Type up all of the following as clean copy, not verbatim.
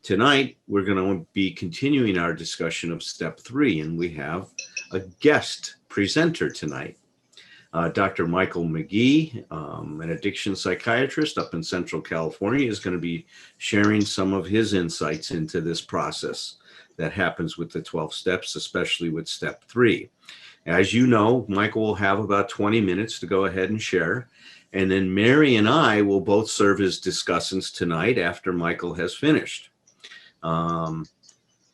Tonight, we're going to be continuing our discussion of step 3, and we have a guest presenter tonight. Dr. Michael McGee, an addiction psychiatrist up in Central California, is going to be sharing some of his insights into this process that happens with the 12 steps, especially with step 3. As you know, Michael will have about 20 minutes to go ahead and share. And then Mary and I will both serve as discussants tonight after Michael has finished.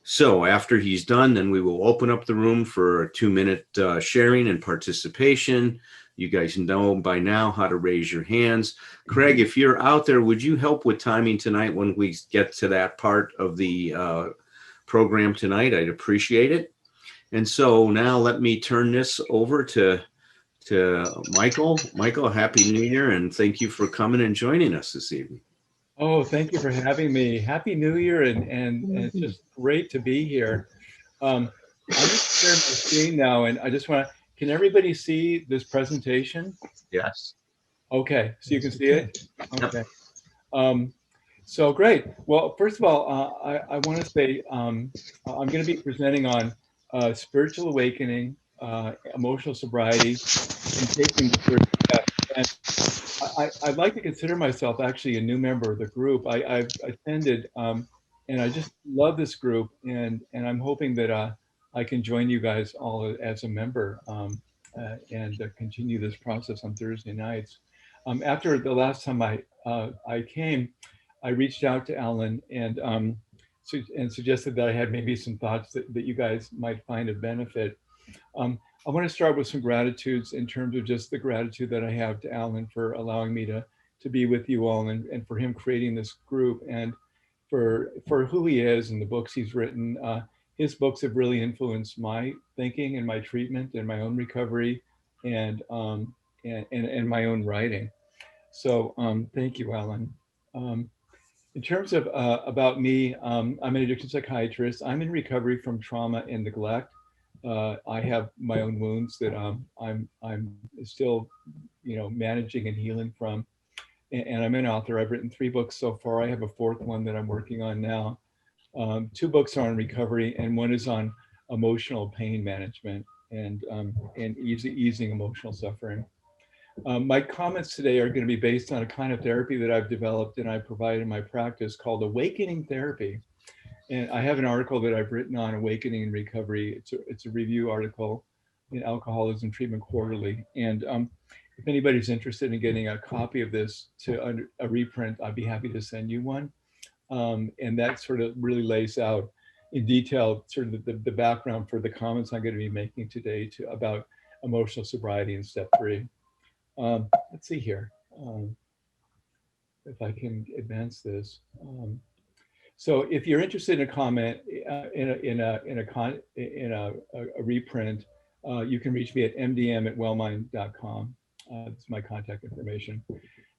So after he's done, then we will open up the room for a 2-minute sharing and participation. You guys know by now how to raise your hands. Craig, if you're out there, would you help with timing tonight when we get to that part of the program tonight? I'd appreciate it. And so now let me turn this over to Michael. Michael, Happy New Year, and thank you for coming and joining us this evening. Oh, thank you for having me. Happy New Year, and it's just great to be here. I'm just sharing my screen now, and I just want to, can everybody see this presentation? Yes. Okay, so you can see it? Okay. So great. Well, first of all, I want to say I'm going to be presenting on spiritual awakening, emotional sobriety, and taking the first step. And I'd like to consider myself actually a new member of the group. I've attended, and I just love this group, and I'm hoping that I can join you guys all as a member and continue this process on Thursday nights. After the last time I came, I reached out to Alan and suggested that I had maybe some thoughts that you guys might find of benefit. I want to start with some gratitudes in terms of just the gratitude that I have to Alan for allowing me to be with you all and for him creating this group and for who he is and the books he's written. His books have really influenced my thinking and my treatment and my own recovery and my own writing. So thank you, Alan. In terms of about me, I'm an addiction psychiatrist. I'm in recovery from trauma and neglect. I have my own wounds that I'm still, managing and healing from. And I'm an author. I've written 3 books so far. I have a 4th one that I'm working on now. 2 books are on recovery, and 1 is on emotional pain management and easing emotional suffering. My comments today are going to be based on a kind of therapy that I've developed and I provide in my practice called awakening therapy. And I have an article that I've written on awakening and recovery. It's a review article in Alcoholism Treatment Quarterly. And if anybody's interested in getting a copy of this to a reprint, I'd be happy to send you one. And that sort of really lays out in detail sort of the background for the comments I'm going to be making today about emotional sobriety in step 3. Let's see here if I can advance this. So if you're interested in a comment in a reprint, you can reach me at mdm@wellmind.com. That's my contact information.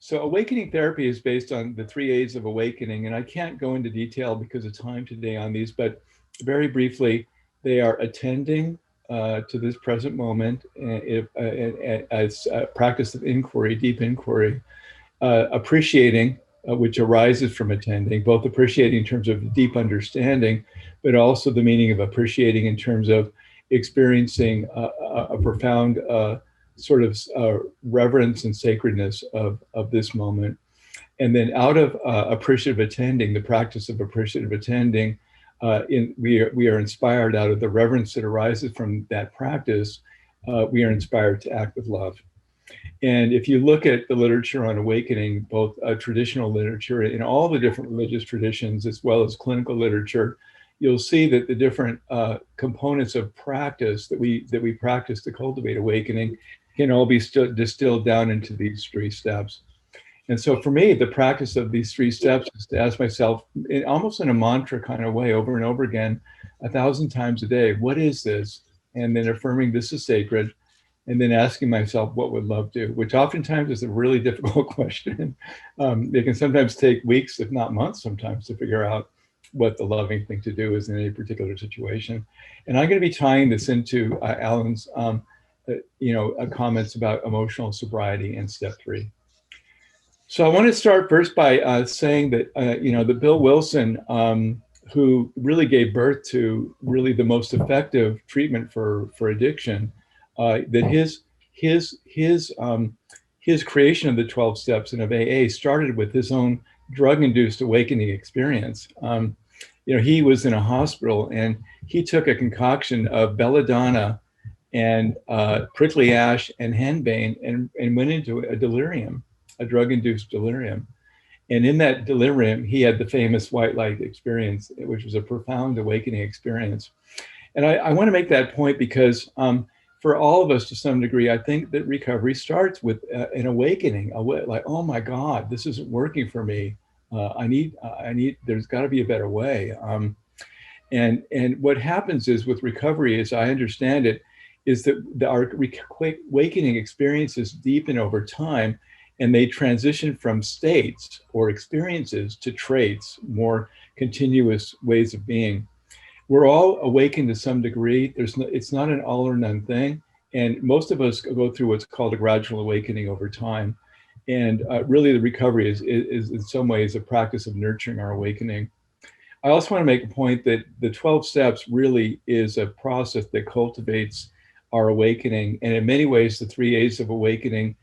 So awakening therapy is based on the 3 A's of awakening, and I can't go into detail because of time today on these, but very briefly, they are attending to this present moment as a practice of inquiry, deep inquiry, appreciating, which arises from attending, both appreciating in terms of deep understanding, but also the meaning of appreciating in terms of experiencing a profound sort of reverence and sacredness of this moment. And then out of appreciative attending, the practice of appreciative attending, we are inspired out of the reverence that arises from that practice. We are inspired to act with love. And if you look at the literature on awakening, both traditional literature in all the different religious traditions, as well as clinical literature, you'll see that the different components of practice that we practice to cultivate awakening can all be distilled down into these 3 steps. And so for me, the practice of these 3 steps is to ask myself, almost in a mantra kind of way, over and over again, 1,000 times a day, what is this? And then affirming this is sacred. And then asking myself, what would love do? Which oftentimes is a really difficult question. It can sometimes take weeks, if not months sometimes, to figure out what the loving thing to do is in any particular situation. And I'm going to be tying this into Alan's comments about emotional sobriety in step 3. So I want to start first by saying that, that Bill Wilson who really gave birth to really the most effective treatment for addiction, that his creation of the 12 steps and of AA started with his own drug-induced awakening experience. He was in a hospital and he took a concoction of belladonna and prickly ash and henbane and went into a delirium, a drug-induced delirium. And in that delirium, he had the famous white light experience, which was a profound awakening experience. And I want to make that point because for all of us to some degree, I think that recovery starts with an awakening, like, oh my God, this isn't working for me. There's got to be a better way. And what happens is with recovery, as I understand it, is that our awakening experiences deepen over time, and they transition from states or experiences to traits, more continuous ways of being. We're all awakened to some degree. It's not an all or none thing. And most of us go through what's called a gradual awakening over time. And really the recovery is in some ways a practice of nurturing our awakening. I also want to make a point that the 12 steps really is a process that cultivates our awakening. And in many ways, the 3 A's of awakening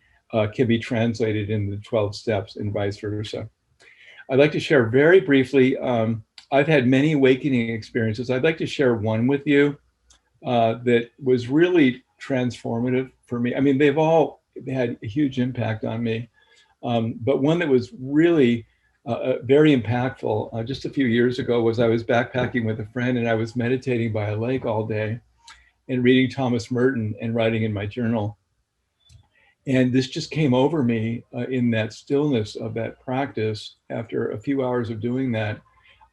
can be translated in the 12 steps and vice versa. I'd like to share very briefly, I've had many awakening experiences. I'd like to share one with you that was really transformative for me. I mean, they've all had a huge impact on me, but one that was really very impactful just a few years ago was I was backpacking with a friend and I was meditating by a lake all day and reading Thomas Merton and writing in my journal. And this just came over me in that stillness of that practice. After a few hours of doing that,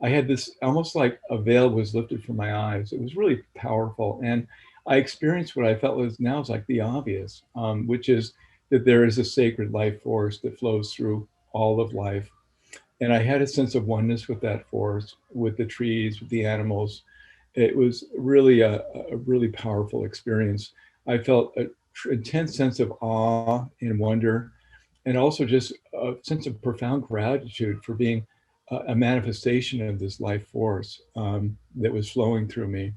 I had this almost like a veil was lifted from my eyes. It was really powerful. And I experienced what I felt was now is like the obvious, which is that there is a sacred life force that flows through all of life. And I had a sense of oneness with that force, with the trees, with the animals. It was really a really powerful experience. I felt an intense sense of awe and wonder, and also just a sense of profound gratitude for being a manifestation of this life force that was flowing through me.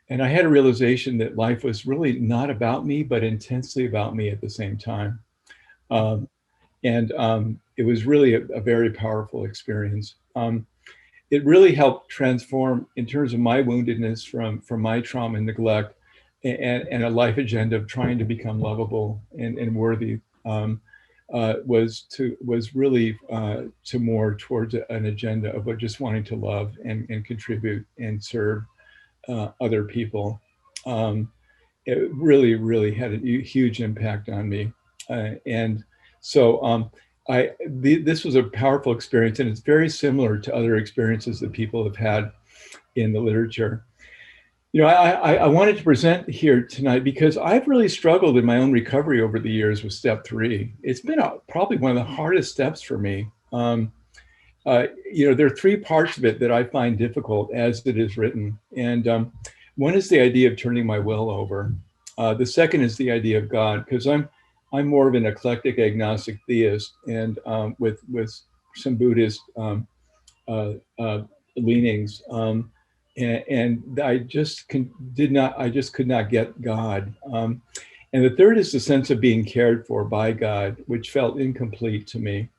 And I had a realization that life was really not about me, but intensely about me at the same time. It was really a very powerful experience. It really helped transform in terms of my woundedness from my trauma and neglect and a life agenda of trying to become lovable and worthy was really to more towards an agenda of just wanting to love and contribute and serve other people. It really, really had a huge impact on me. This was a powerful experience, and it's very similar to other experiences that people have had in the literature. I wanted to present here tonight because I've really struggled in my own recovery over the years with step 3. It's been probably one of the hardest steps for me. There are 3 parts of it that I find difficult as it is written. And one is the idea of turning my will over. The second is the idea of God, because I'm more of an eclectic agnostic theist, and with some Buddhist leanings. And I just could not get God. And the third is the sense of being cared for by God, which felt incomplete to me.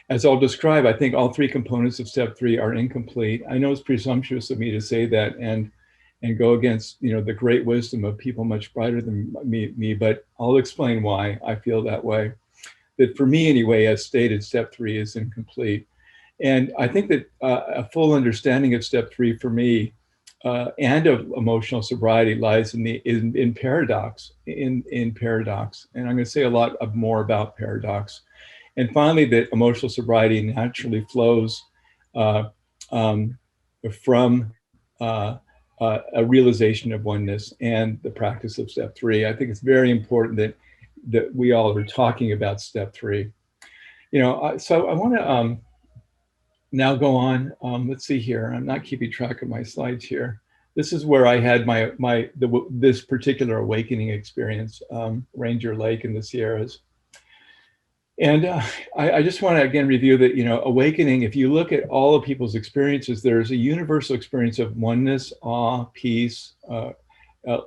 As I'll describe, I think all 3 components of step 3 are incomplete. I know it's presumptuous of me to say that and go against the great wisdom of people much brighter than me, but I'll explain why I feel that way. That for me anyway, as stated, step 3 is incomplete. And I think that a full understanding of step 3 for me and of emotional sobriety lies in paradox, in paradox. And I'm going to say a lot more about paradox. And finally, that emotional sobriety naturally flows from a realization of oneness and the practice of step 3. I think it's very important that we all are talking about step 3. So I want to now go on. Let's see here. I'm not keeping track of my slides here. This is where I had this particular awakening experience, Ranger Lake in the Sierras. And I just want to again review that, awakening, if you look at all of people's experiences, there's a universal experience of oneness, awe, peace,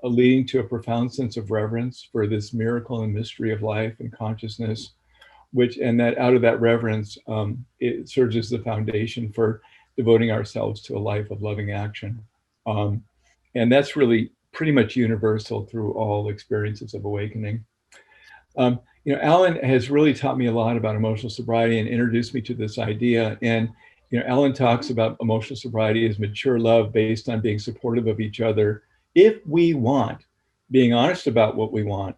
leading to a profound sense of reverence for this miracle and mystery of life and consciousness, and that out of that reverence, it serves as the foundation for devoting ourselves to a life of loving action. And that's really pretty much universal through all experiences of awakening. Alan has really taught me a lot about emotional sobriety and introduced me to this idea. And, Alan talks about emotional sobriety as mature love based on being supportive of each other if we want, being honest about what we want,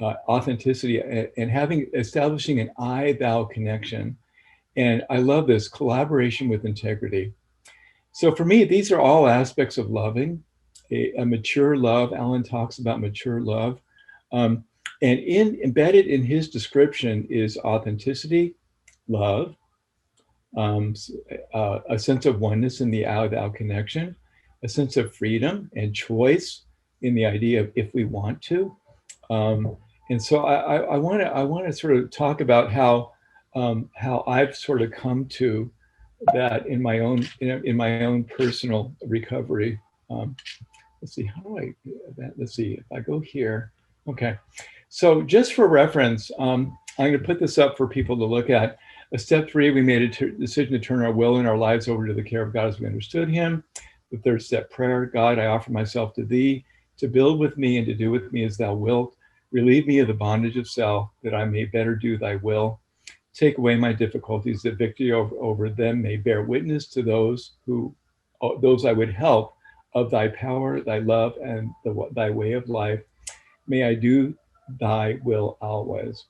authenticity, and establishing an I-thou connection. And I love this collaboration with integrity. So for me, these are all aspects of loving, a mature love. Alan talks about mature love. And embedded in his description is authenticity, love, a sense of oneness in the I-thou connection, a sense of freedom and choice in the idea of if we want to. And so I want to sort of talk about how I've sort of come to that in my own personal recovery. Let's see, how do I do that? Let's see, if I go here. Okay, so just for reference, I'm going to put this up for people to look at. Step 3, we made a decision to turn our will and our lives over to the care of God as we understood him. The third step, prayer. God, I offer myself to thee, to build with me and to do with me as thou wilt. Relieve me of the bondage of self, that I may better do thy will. Take away my difficulties, that victory over them may bear witness to those I would help, of thy power, thy love, and thy way of life. May I do thy will always.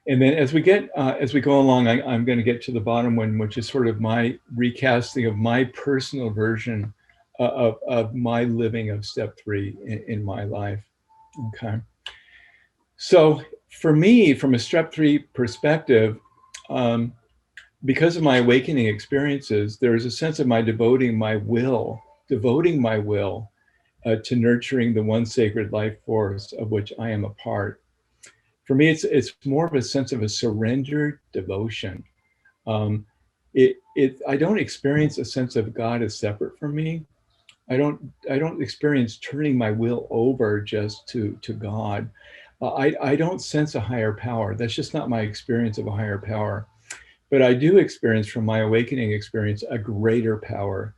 And then as we go along, I'm going to get to the bottom one, which is sort of my recasting of my personal version of my living of step 3 in my life. Okay. So for me, from a step 3 perspective, because of my awakening experiences, there is a sense of my devoting my will to nurturing the one sacred life force of which I am a part. For me, it's more of a sense of a surrendered devotion. I don't experience a sense of God as separate from me. I don't experience turning my will over just to God. I don't sense a higher power. That's just not my experience of a higher power. But I do experience from my awakening experience a greater power,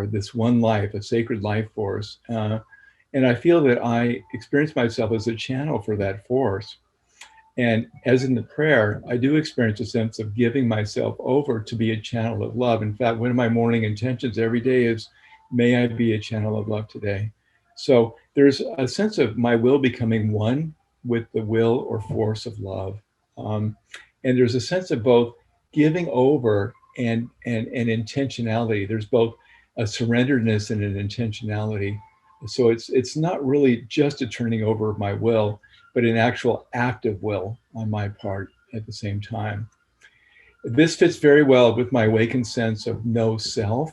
this one life, a sacred life force. And I feel that I experience myself as a channel for that force. And as in the prayer, I do experience a sense of giving myself over to be a channel of love. In fact, one of my morning intentions every day is, may I be a channel of love today. So there's a sense of my will becoming one with the will or force of love. And there's a sense of both giving over and intentionality. There's both a surrenderedness and an intentionality. So it's not really just a turning over of my will, but an actual active will on my part at the same time. This fits very well with my awakened sense of no self.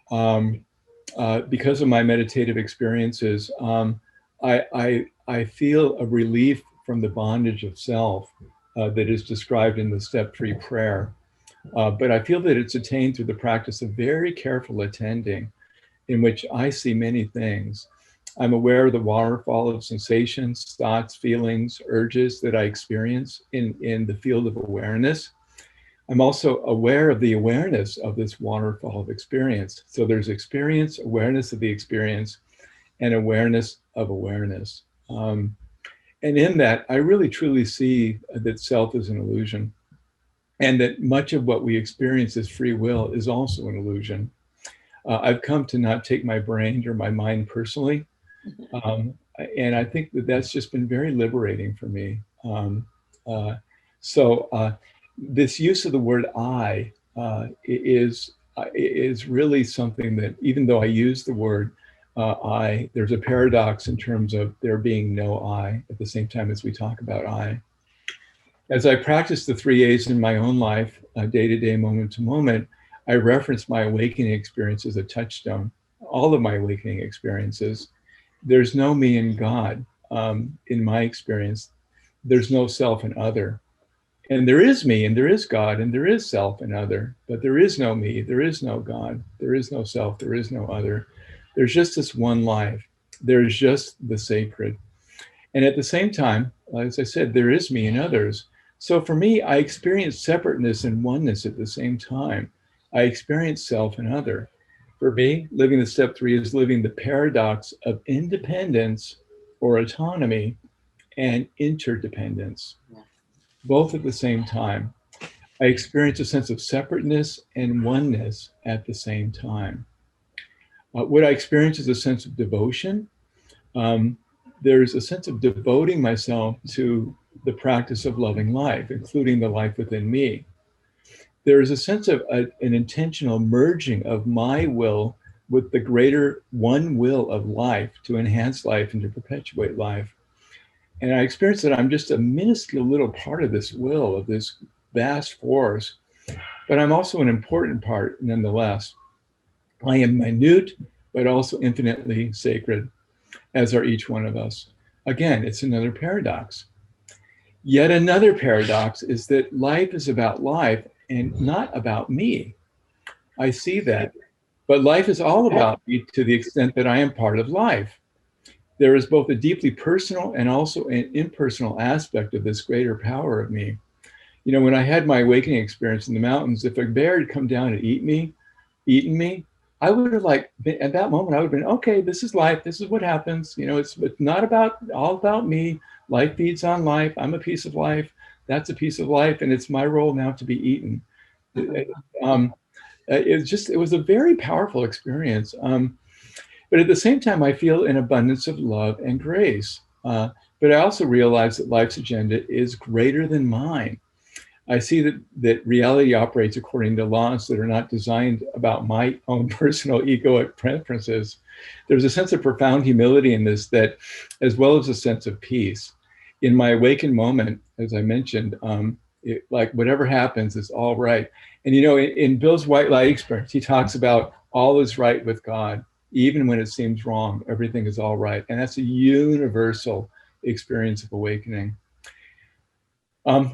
Because of my meditative experiences, I feel a relief from the bondage of self that is described in the step 3 prayer. But I feel that it's attained through the practice of very careful attending, in which I see many things. I'm aware of the waterfall of sensations, thoughts, feelings, urges that I experience in the field of awareness. I'm also aware of the awareness of this waterfall of experience. So there's experience, awareness of the experience, and awareness of awareness. And in that, I really truly see that self is an illusion, and that much of what we experience as free will is also an illusion. I've come to not take my brain or my mind personally. And I think that that's just been very liberating for me. So this use of the word I is really something that, even though I use the word I, there's a paradox in terms of there being no I at the same time as we talk about I. As I practice the 3 A's in my own life, day to day, moment to moment, I reference my awakening experience as a touchstone. All of my awakening experiences, there's no me and God in my experience. There's no self and other. And there is me, and there is God, and there is self and other, but there is no me, there is no God, there is no self, there is no other. There's just this one life. There's just the sacred. And at the same time, as I said, there is me and others. So for me, I experience separateness and oneness at the same time. I experience self and other. For me, living the step 3 is living the paradox of independence or autonomy and interdependence, both at the same time. I experience a sense of separateness and oneness at the same time. What I experience is a sense of devotion. There's a sense of devoting myself to the practice of loving life, including the life within me. There is a sense of an intentional merging of my will with the greater one will of life to enhance life and to perpetuate life. And I experience that I'm just a minuscule little part of this will, of this vast force, but I'm also an important part nonetheless. I am minute, but also infinitely sacred, as are each one of us. Again, it's another paradox. Yet another paradox is that life is about life and not about me. I see that. But life is all about me to the extent that I am part of life. There is both a deeply personal and also an impersonal aspect of this greater power of me. You know, when I had my awakening experience in the mountains, if a bear had come down and eaten me, I would have at that moment, I would have been, okay, this is life. This is what happens. You know, it's not all about me. Life feeds on life. I'm a piece of life. That's a piece of life. And it's my role now to be eaten. It was a very powerful experience. But at the same time, I feel an abundance of love and grace. But I also realize that life's agenda is greater than mine. I see that reality operates according to laws that are not designed about my own personal egoic preferences. There's a sense of profound humility in this, that, as well as a sense of peace. In my awakened moment, as I mentioned, like whatever happens is all right. And you know, in Bill's white light experience, he talks about all is right with God, even when it seems wrong. Everything is all right, and that's a universal experience of awakening.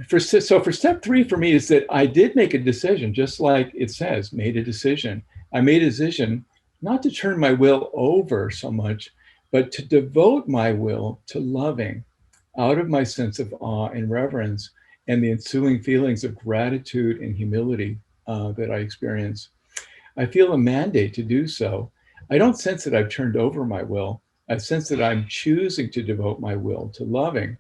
For step 3 for me is that I did make a decision, just like it says, made a decision. I made a decision not to turn my will over so much, but to devote my will to loving out of my sense of awe and reverence and the ensuing feelings of gratitude and humility that I experience. I feel a mandate to do so. I don't sense that I've turned over my will. I sense that I'm choosing to devote my will to loving.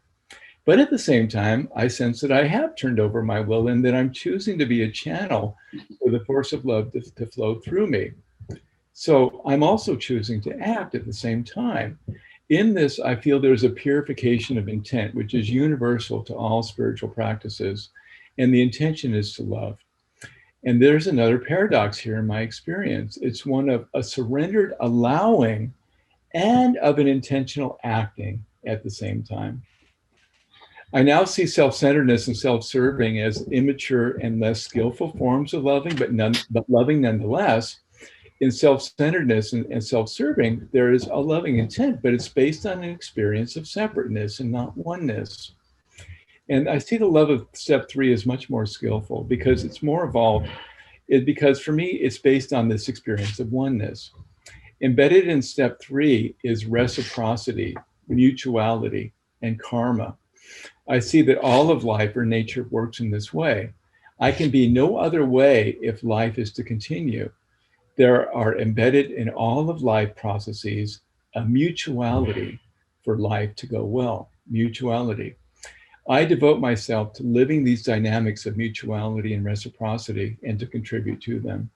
But at the same time, I sense that I have turned over my will and that I'm choosing to be a channel for the force of love to flow through me. So I'm also choosing to act at the same time. In this, I feel there's a purification of intent, which is universal to all spiritual practices. And the intention is to love. And there's another paradox here in my experience. It's one of a surrendered allowing and of an intentional acting at the same time. I now see self-centeredness and self-serving as immature and less skillful forms of loving, but loving nonetheless. In self-centeredness and self-serving, there is a loving intent, but it's based on an experience of separateness and not oneness. And I see the love of step 3 as much more skillful because it's more evolved. Because for me, it's based on this experience of oneness. Embedded in step 3 is reciprocity, mutuality, and karma. I see that all of life or nature works in this way. I can be no other way if life is to continue. There are embedded in all of life processes a mutuality for life to go well, mutuality. I devote myself to living these dynamics of mutuality and reciprocity and to contribute to them.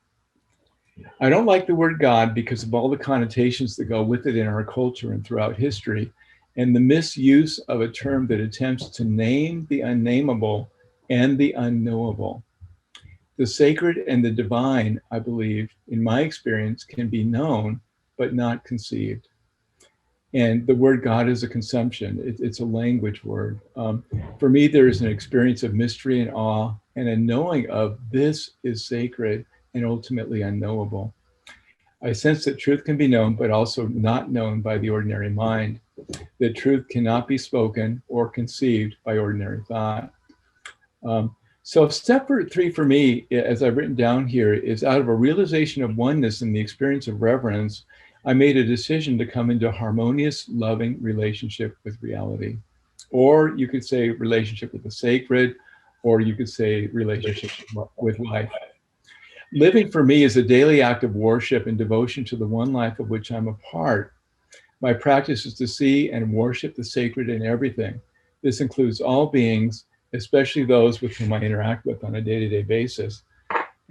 I don't like the word God because of all the connotations that go with it in our culture and throughout history, and the misuse of a term that attempts to name the unnameable and the unknowable. The sacred and the divine, I believe, in my experience, can be known, but not conceived. And the word God is a consumption. It's a language word. For me, there is an experience of mystery and awe and a knowing of this is sacred and ultimately unknowable. I sense that truth can be known, but also not known by the ordinary mind. That truth cannot be spoken or conceived by ordinary thought. So step three for me, as I've written down here, is out of a realization of oneness and the experience of reverence, I made a decision to come into a harmonious, loving relationship with reality. Or you could say relationship with the sacred, or you could say relationship with life. Living for me is a daily act of worship and devotion to the one life of which I'm a part. My practice is to see and worship the sacred in everything. This includes all beings, especially those with whom I interact with on a day-to-day basis.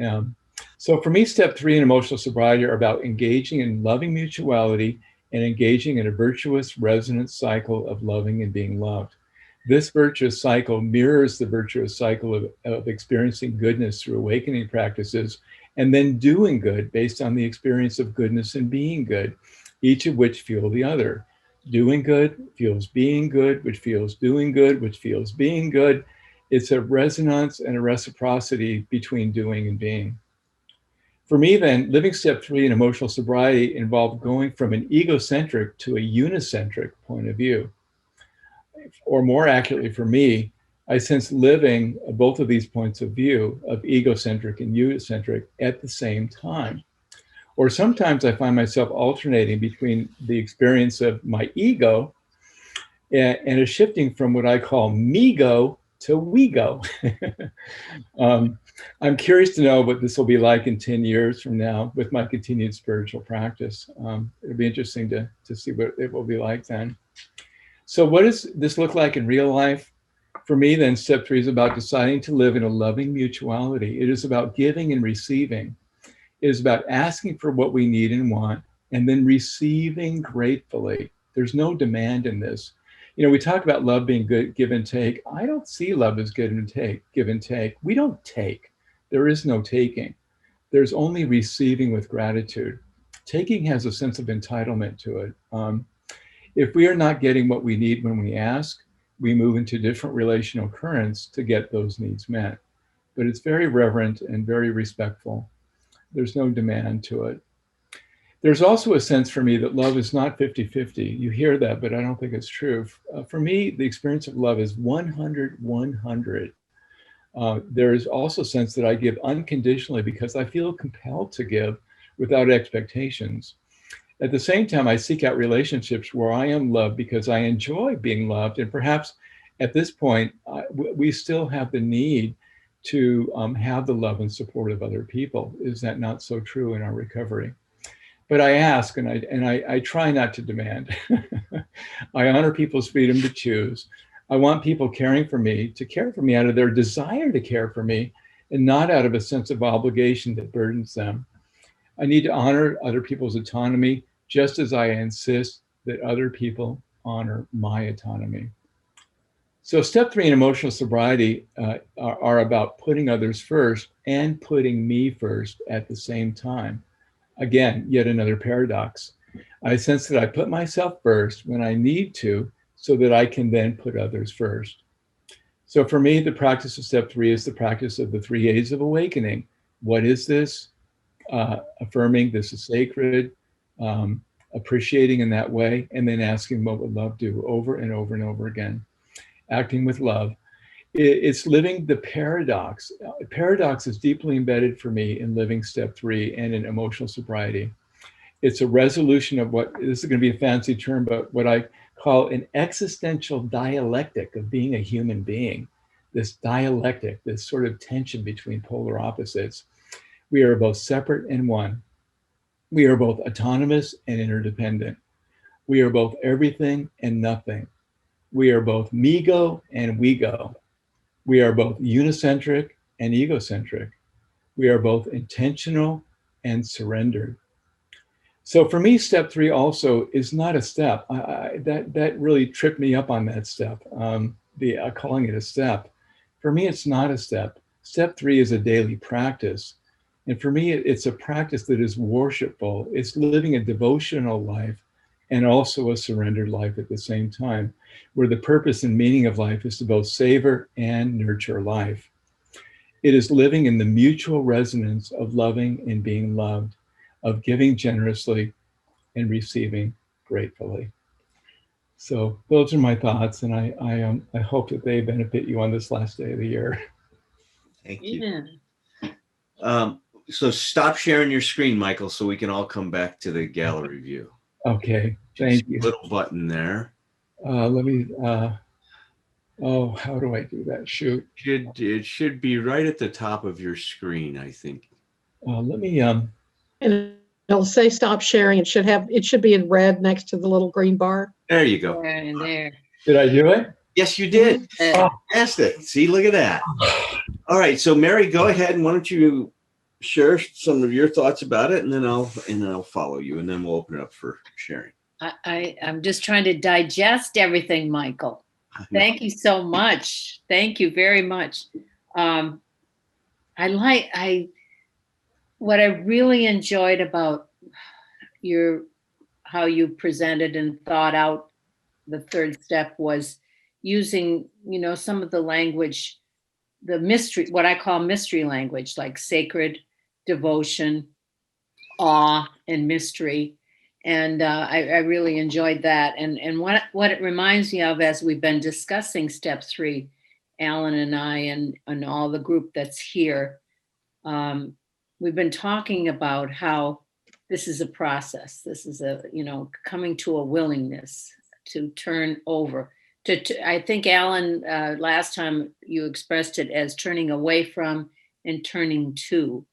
Um, so for me, step three in emotional sobriety are about engaging in loving mutuality and engaging in a virtuous resonance cycle of loving and being loved. This virtuous cycle mirrors the virtuous cycle of experiencing goodness through awakening practices and then doing good based on the experience of goodness and being good, each of which fuel the other. Doing good fuels being good, which feels doing good, which feels being good. It's a resonance and a reciprocity between doing and being. For me, then, living step three in emotional sobriety involved going from an egocentric to a unicentric point of view. Or more accurately for me, I sense living both of these points of view of egocentric and unicentric at the same time. Or sometimes I find myself alternating between the experience of my ego and a shifting from what I call me-go to we-go. um, I'm curious to know what this will be like in 10 years from now with my continued spiritual practice. It'll be interesting to see what it will be like then. So what does this look like in real life? For me, then, step three is about deciding to live in a loving mutuality. It is about giving and receiving. It is about asking for what we need and want, and then receiving gratefully. There's no demand in this. You know, we talk about love being good, give and take. I don't see love as give and take. We don't take. There is no taking. There's only receiving with gratitude. Taking has a sense of entitlement to it. If we are not getting what we need when we ask, we move into different relational currents to get those needs met. But it's very reverent and very respectful. There's no demand to it. There's also a sense for me that love is not 50-50. You hear that, but I don't think it's true. For me, the experience of love is 100-100. There is also a sense that I give unconditionally because I feel compelled to give without expectations. At the same time, I seek out relationships where I am loved because I enjoy being loved. And perhaps at this point, we still have the need to have the love and support of other people. Is that not so true in our recovery? But I ask and I try not to demand. I honor people's freedom to choose. I want people caring for me to care for me out of their desire to care for me and not out of a sense of obligation that burdens them. I need to honor other people's autonomy just as I insist that other people honor my autonomy. So step three in emotional sobriety are about putting others first and putting me first at the same time. Again, yet another paradox. I sense that I put myself first when I need to so that I can then put others first. So for me, the practice of step three is the practice of the 3 A's of awakening. What is this? Affirming this is sacred, appreciating in that way, and then asking what would love do over and over and over again. Acting with love. It's living the paradox. Paradox is deeply embedded for me in living step three and in emotional sobriety. It's a resolution of what, this is going to be a fancy term, but what I call an existential dialectic of being a human being. This dialectic, this sort of tension between polar opposites. We are both separate and one. We are both autonomous and interdependent. We are both everything and nothing. We are both me-go and we-go. We are both unicentric and egocentric. We are both intentional and surrendered. So for me, step three also is not a step. That really tripped me up on that step, calling it a step. For me, it's not a step. Step three is a daily practice. And for me, it's a practice that is worshipful. It's living a devotional life and also a surrendered life at the same time, where the purpose and meaning of life is to both savor and nurture life. It is living in the mutual resonance of loving and being loved, of giving generously and receiving gratefully. So those are my thoughts, and I hope that they benefit you on this last day of the year. Thank you. Yeah. So stop sharing your screen, Michael, so we can all come back to the gallery view. Okay, Just thank you. little button there. Let me, oh, how do I do that? Shoot. It should be right at the top of your screen, I think. Let me, And it'll say stop sharing. It should be in red next to the little green bar. There you go. There and there. did I do it? Yes, you did. Oh. Fantastic. See, look at that. All right. So Mary, go ahead and why don't you share some of your thoughts about it, and then I'll follow you, and then we'll open it up for sharing. I'm just trying to digest everything, Michael. Thank you so much. Thank you very much. What I really enjoyed about how you presented and thought out the third step was using, some of the language, the mystery, what I call mystery language, like sacred, devotion, awe, and mystery. And I really enjoyed that. And what it reminds me of, as we've been discussing step 3, Alan and I and all the group that's here, we've been talking about how this is a process. This is coming to a willingness to turn over. I think, Alan, last time you expressed it as turning away from and turning to.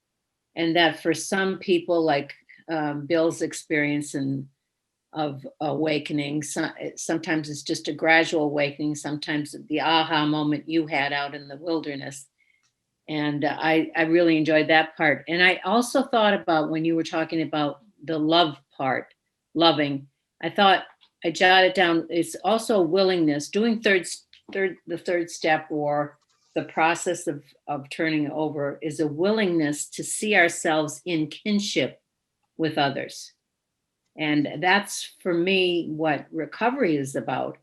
And that for some people, like Bill's experience of awakening, sometimes it's just a gradual awakening, sometimes the aha moment you had out in the wilderness. And I really enjoyed that part. And I also thought about when you were talking about the love part, loving, I jotted down, it's also willingness, doing the third step, or the process of turning over, is a willingness to see ourselves in kinship with others. And that's, for me, what recovery is about.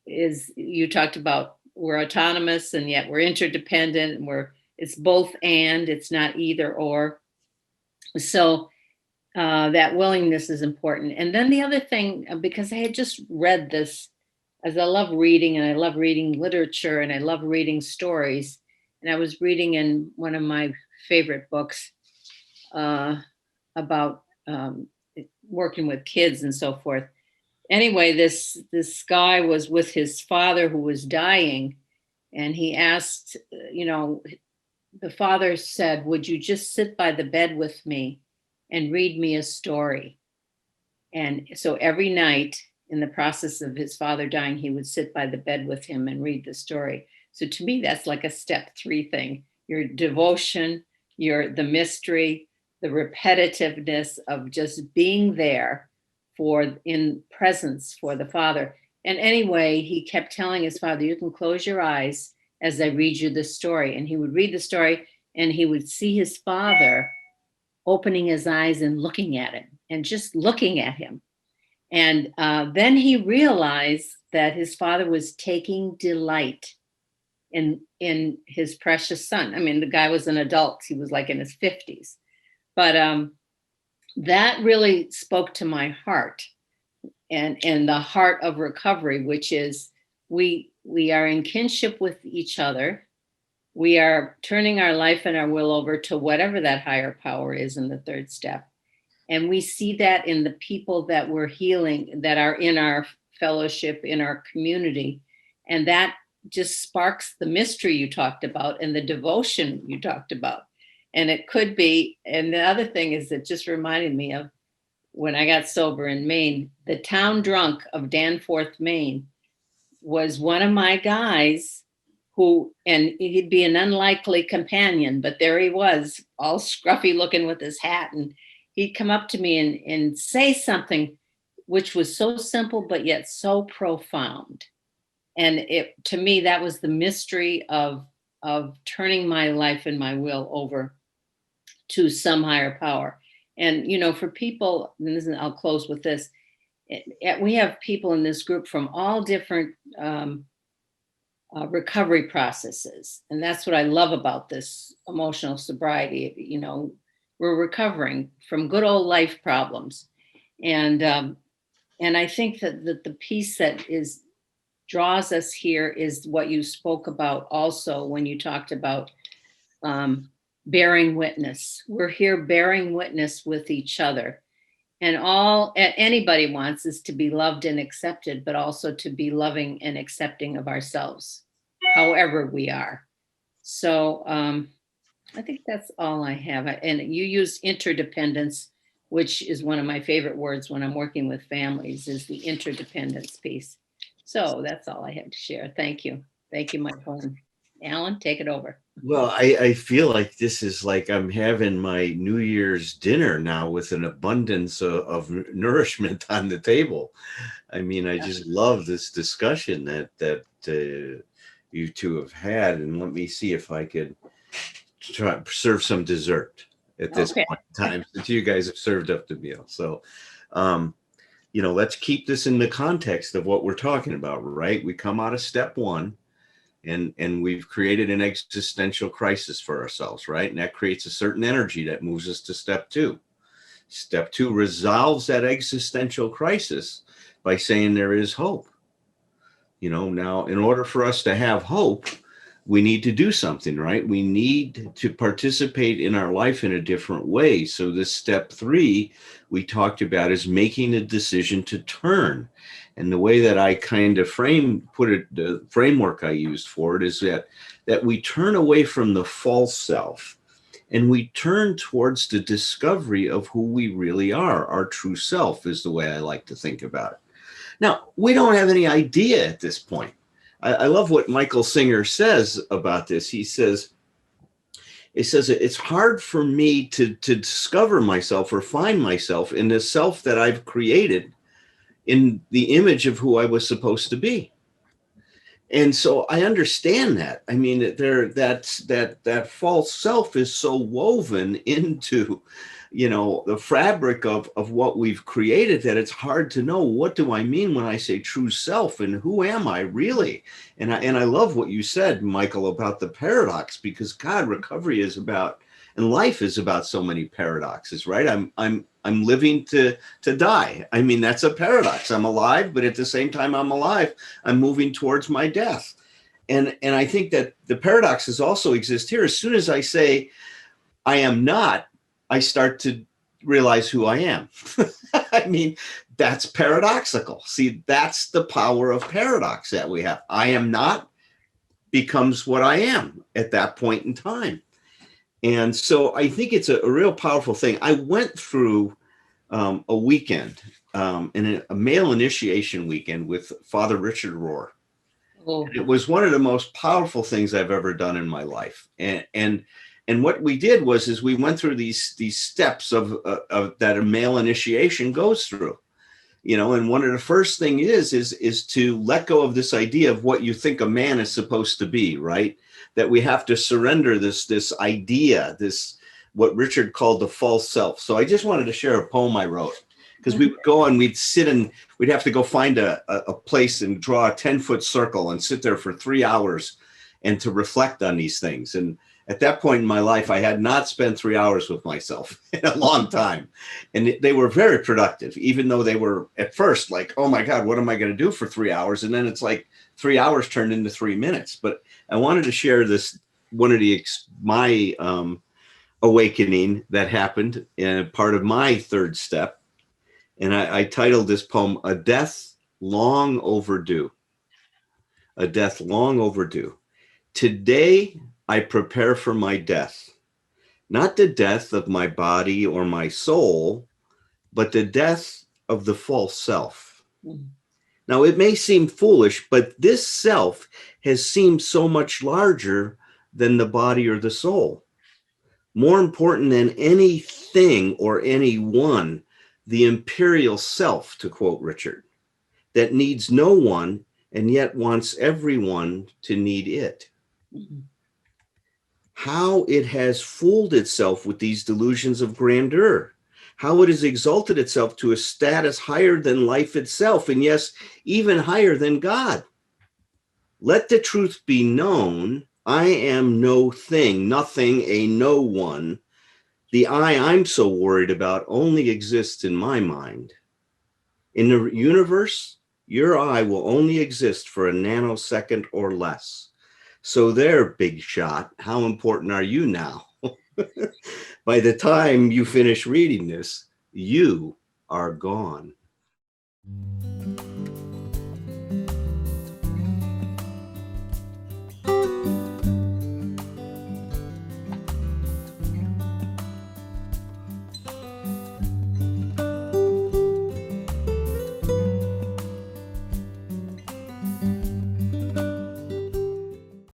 Is you talked about we're autonomous and yet we're interdependent, and it's both and, it's not either or. So that willingness is important. And then the other thing, because I had just read this, as I love reading, and I love reading literature, and I love reading stories. And I was reading in one of my favorite books about working with kids and so forth. Anyway, this guy was with his father who was dying, and he asked, the father said, "Would you just sit by the bed with me and read me a story?" And so every night, in the process of his father dying, he would sit by the bed with him and read the story. So to me, that's like a step 3 thing: your devotion, the mystery, the repetitiveness of just being there in presence for the father. And anyway, he kept telling his father, "You can close your eyes as I read you the story." And he would read the story, and he would see his father opening his eyes and looking at him, and just looking at him. And then he realized that his father was taking delight in his precious son. I mean, the guy was an adult. He was like in his 50s. But that really spoke to my heart, and the heart of recovery, which is we are in kinship with each other. We are turning our life and our will over to whatever that higher power is in the third step. And we see that in the people that we're healing, that are in our fellowship, in our community. And that just sparks the mystery you talked about and the devotion you talked about. And it could be, and the other thing is, it just reminded me of when I got sober in Maine, the town drunk of Danforth, Maine, was one of my guys and he'd be an unlikely companion, but there he was, all scruffy looking with his hat. And he'd come up to me and say something which was so simple, but yet so profound. And to me, that was the mystery of turning my life and my will over to some higher power. And, for people, and I'll close with this, we have people in this group from all different recovery processes. And that's what I love about this emotional sobriety. We're recovering from good old life problems. And I think that the piece that draws us here is what you spoke about also when you talked about bearing witness. We're here bearing witness with each other. And all anybody wants is to be loved and accepted, but also to be loving and accepting of ourselves, however we are. So I think that's all I have. And you use interdependence, which is one of my favorite words when I'm working with families, is the interdependence piece. So that's all I have to share. Thank you. Thank you, Michael. And Alan, take it over. Well, I feel like this is like I'm having my New Year's dinner now with an abundance of nourishment on the table. I mean, I just love this discussion that you two have had. And let me see if I could try serve some dessert at this point in time, since you guys have served up the meal. So, let's keep this in the context of what we're talking about, right? We come out of step one. And we've created an existential crisis for ourselves, right? And that creates a certain energy that moves us to step two. Step two resolves that existential crisis by saying there is hope. Now, in order for us to have hope, we need to do something, right? We need to participate in our life in a different way. So this step three we talked about is making a decision to turn. And the way that I kind of the framework I used for it is that we turn away from the false self and we turn towards the discovery of who we really are. Our true self is the way I like to think about it. Now, we don't have any idea at this point. I love what Michael Singer says about this. He says, it's hard for me to discover myself or find myself in the self that I've created in the image of who I was supposed to be. And so I understand that. I mean, that false self is so woven into, the fabric of what we've created that it's hard to know, what do I mean when I say true self and who am I really? And I love what you said, Michael, about the paradox, because God, recovery is about, and life is about so many paradoxes, right? I'm living to die. I mean, that's a paradox. I'm alive, but at the same time I'm alive, I'm moving towards my death. And I think that the paradoxes also exist here. As soon as I say I am not, I start to realize who I am. I mean, that's paradoxical. See, that's the power of paradox that we have. I am not becomes what I am at that point in time. And so I think it's a real powerful thing. I went through a weekend, a male initiation weekend with Father Richard Rohr. Oh. It was one of the most powerful things I've ever done in my life. And what we did is we went through these steps of that a male initiation goes through. And one of the first thing is to let go of this idea of what you think a man is supposed to be, right? That we have to surrender this idea, what Richard called the false self. So I just wanted to share a poem I wrote, because we would go and we'd sit and we'd have to go find a place and draw a 10-foot circle and sit there for 3 hours and to reflect on these things. And at that point in my life, I had not spent 3 hours with myself in a long time. And they were very productive, even though they were at first like, oh my God, what am I going to do for 3 hours? And then it's like 3 hours turned into 3 minutes. But I wanted to share this, one of my awakening that happened in part of my third step. And I titled this poem, A Death Long Overdue. A Death Long Overdue. Today, I prepare for my death, not the death of my body or my soul, but the death of the false self. Mm-hmm. Now, it may seem foolish, but this self has seemed so much larger than the body or the soul. More important than anything or anyone, the imperial self, to quote Richard, that needs no one and yet wants everyone to need it. Mm-hmm. How it has fooled itself with these delusions of grandeur, how it has exalted itself to a status higher than life itself, and yes, even higher than God. Let the truth be known, I am no thing, nothing, a no one. The I'm so worried about only exists in my mind. In the universe, your I will only exist for a nanosecond or less. So there, big shot, how important are you now? By the time you finish reading this, you are gone.